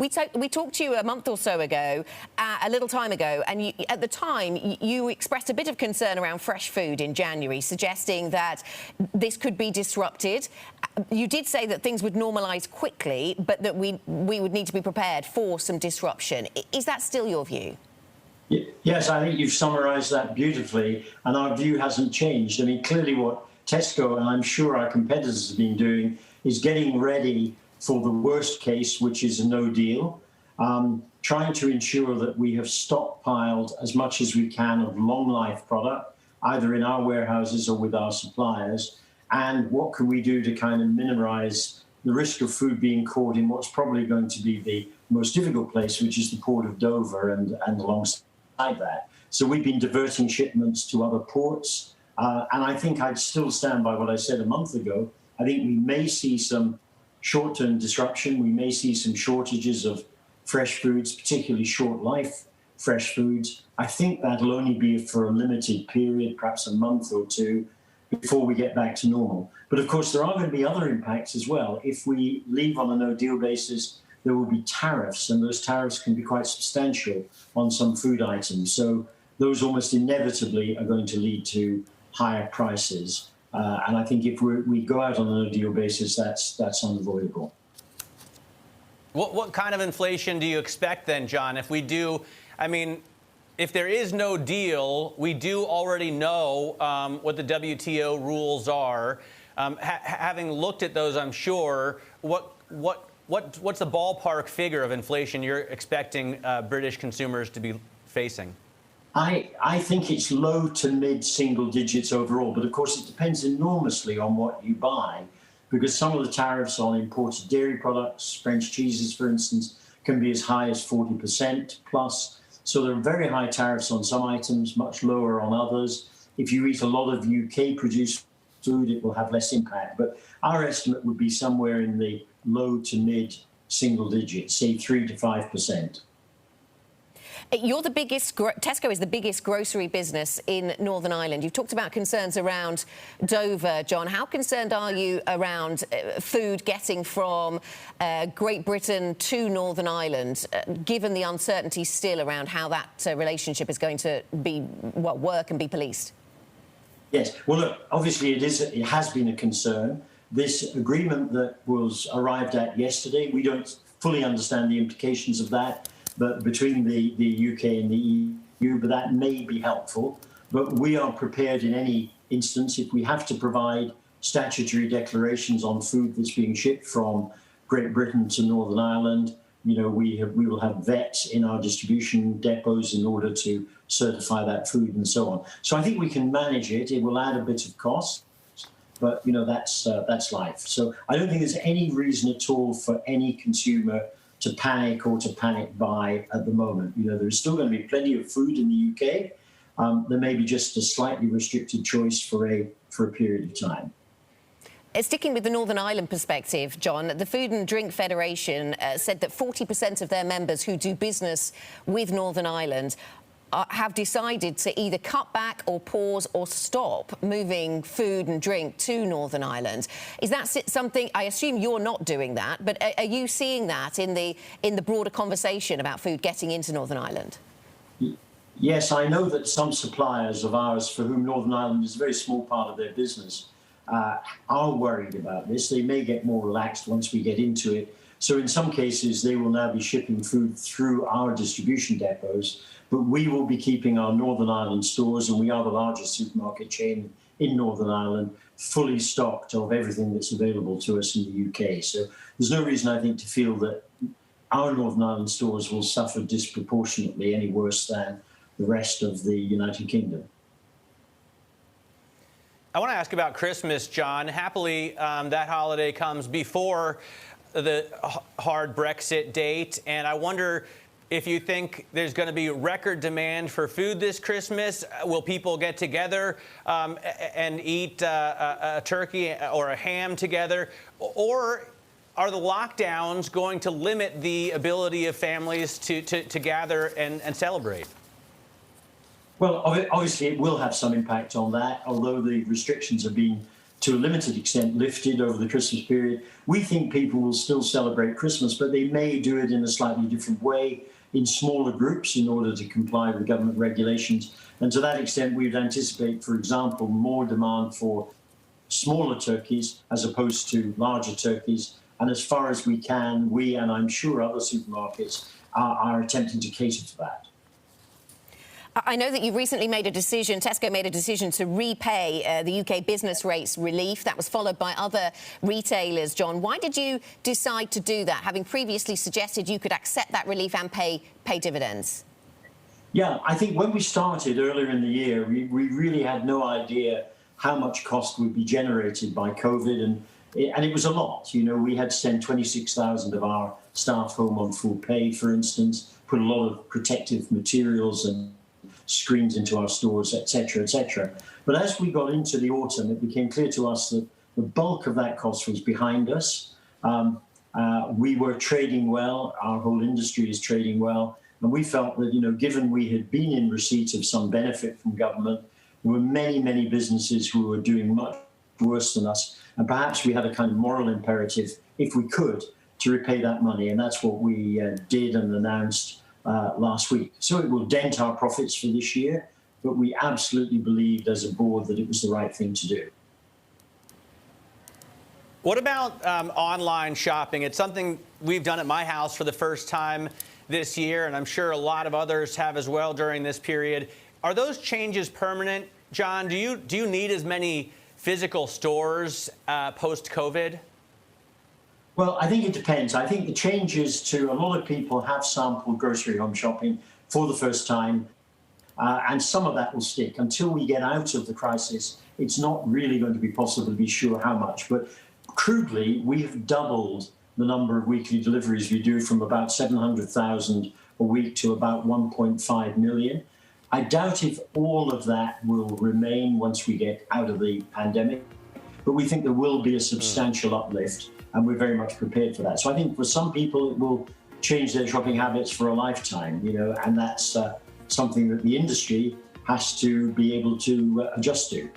We talked to you a month or so ago, a little time ago, and at the time you expressed a bit of concern around fresh food in January, suggesting that this could be disrupted. You did say that things would normalise quickly, but that we would need to be prepared for some disruption. Is that still your view? Yes, I think you've summarised that beautifully, and our view hasn't changed. I mean, clearly what Tesco, and I'm sure our competitors have been doing, is getting ready for the worst case, which is a no deal, trying to ensure that we have stockpiled as much as we can of long life product, either in our warehouses or with our suppliers, and what can we do to kind of minimise the risk of food being caught in what's probably going to be the most difficult place, which is the port of Dover and alongside that. So we've been diverting shipments to other ports, and I think I'd still stand by what I said a month ago. I think we may see some short-term disruption. We may see some shortages of fresh foods, particularly short-life fresh foods. I think that'll only be for a limited period, perhaps a month or two, before we get back to normal. But of course, there are going to be other impacts as well. If we leave on a no-deal basis, there will be tariffs, and those tariffs can be quite substantial on some food items. So those almost inevitably are going to lead to higher prices. And I think if we go out on a no-deal basis, that's unavoidable. What kind of inflation do you expect then, John? If we do, I mean, if there is no deal, we do already know what the WTO rules are. Having looked at those, I'm sure, what's the ballpark figure of inflation you're expecting British consumers to be facing? I think it's low to mid single digits overall, but of course it depends enormously on what you buy, because some of the tariffs on imported dairy products, French cheeses, for instance, can be as high as 40% plus. So there are very high tariffs on some items, much lower on others. If you eat a lot of UK-produced food, it will have less impact. But our estimate would be somewhere in the low to mid single digits, say 3 to 5%. You're the biggest, Tesco is the biggest grocery business in Northern Ireland. You've talked about concerns around Dover, John. How concerned are you around food getting from Great Britain to Northern Ireland, given the uncertainty still around how that relationship is going to work and be policed? Yes. Well, look, obviously it has been a concern. This agreement that was arrived at yesterday, we don't fully understand the implications of that, but between the UK and the EU, but that may be helpful. But we are prepared in any instance, if we have to provide statutory declarations on food that's being shipped from Great Britain to Northern Ireland. You know, we will have vets in our distribution depots in order to certify that food and so on. So I think we can manage it. It will add a bit of cost, but you know, that's life. So I don't think there's any reason at all for any consumer to panic or to panic buy at the moment. You know, there's still going to be plenty of food in the UK. There may be just a slightly restricted choice for a period of time. Sticking with the Northern Ireland perspective, John, the Food and Drink Federation said that 40% of their members who do business with Northern Ireland have decided to either cut back or pause or stop moving food and drink to Northern Ireland. Is that something, I assume you're not doing that, but are you seeing that in the broader conversation about food getting into Northern Ireland? Yes, I know that some suppliers of ours for whom Northern Ireland is a very small part of their business are worried about this. They may get more relaxed once we get into it. So in some cases, they will now be shipping food through our distribution depots, but we will be keeping our Northern Ireland stores, and we are the largest supermarket chain in Northern Ireland, fully stocked of everything that's available to us in the UK. So there's no reason, I think, to feel that our Northern Ireland stores will suffer disproportionately any worse than the rest of the United Kingdom. I want to ask about Christmas, John. Happily, that holiday comes before the hard Brexit date, and I wonder if you think there's going to be record demand for food this Christmas. Will people get together and eat a turkey or a ham together? Or are the lockdowns going to limit the ability of families to gather and celebrate? Well, obviously it will have some impact on that, although the restrictions have been to a limited extent, lifted over the Christmas period. We think people will still celebrate Christmas, but they may do it in a slightly different way, in smaller groups, in order to comply with government regulations. And to that extent, we would anticipate, for example, more demand for smaller turkeys as opposed to larger turkeys. And as far as we can, we, and I'm sure other supermarkets, are attempting to cater to that. I know that you recently made a decision, Tesco made a decision to repay the UK business rates relief. That was followed by other retailers, John. Why did you decide to do that, having previously suggested you could accept that relief and pay dividends? Yeah, I think when we started earlier in the year, we really had no idea how much cost would be generated by COVID, and it was a lot. You know, we had to send 26,000 of our staff home on full pay, for instance, put a lot of protective materials and screens into our stores, etc., etc. But as we got into the autumn, it became clear to us that the bulk of that cost was behind us. We were trading well, our whole industry is trading well, and we felt that, you know, given we had been in receipt of some benefit from government, there were many, many businesses who were doing much worse than us, and perhaps we had a kind of moral imperative, if we could, to repay that money, and that's what we did and announced last week. So it will dent our profits for this year, but we absolutely believed as a board that it was the right thing to do. What about online shopping? It's something we've done at my house for the first time this year, and I'm sure a lot of others have as well during this period. Are those changes permanent, John? Do you need as many physical stores post-COVID? Well, I think it depends. I think the changes to a lot of people have sampled grocery home shopping for the first time, and some of that will stick. Until we get out of the crisis, it's not really going to be possible to be sure how much. But crudely, we have doubled the number of weekly deliveries we do, from about 700,000 a week to about 1.5 million. I doubt if all of that will remain once we get out of the pandemic, but we think there will be a substantial uplift, and we're very much prepared for that. So I think for some people, it will change their shopping habits for a lifetime, you know, and that's something that the industry has to be able to adjust to.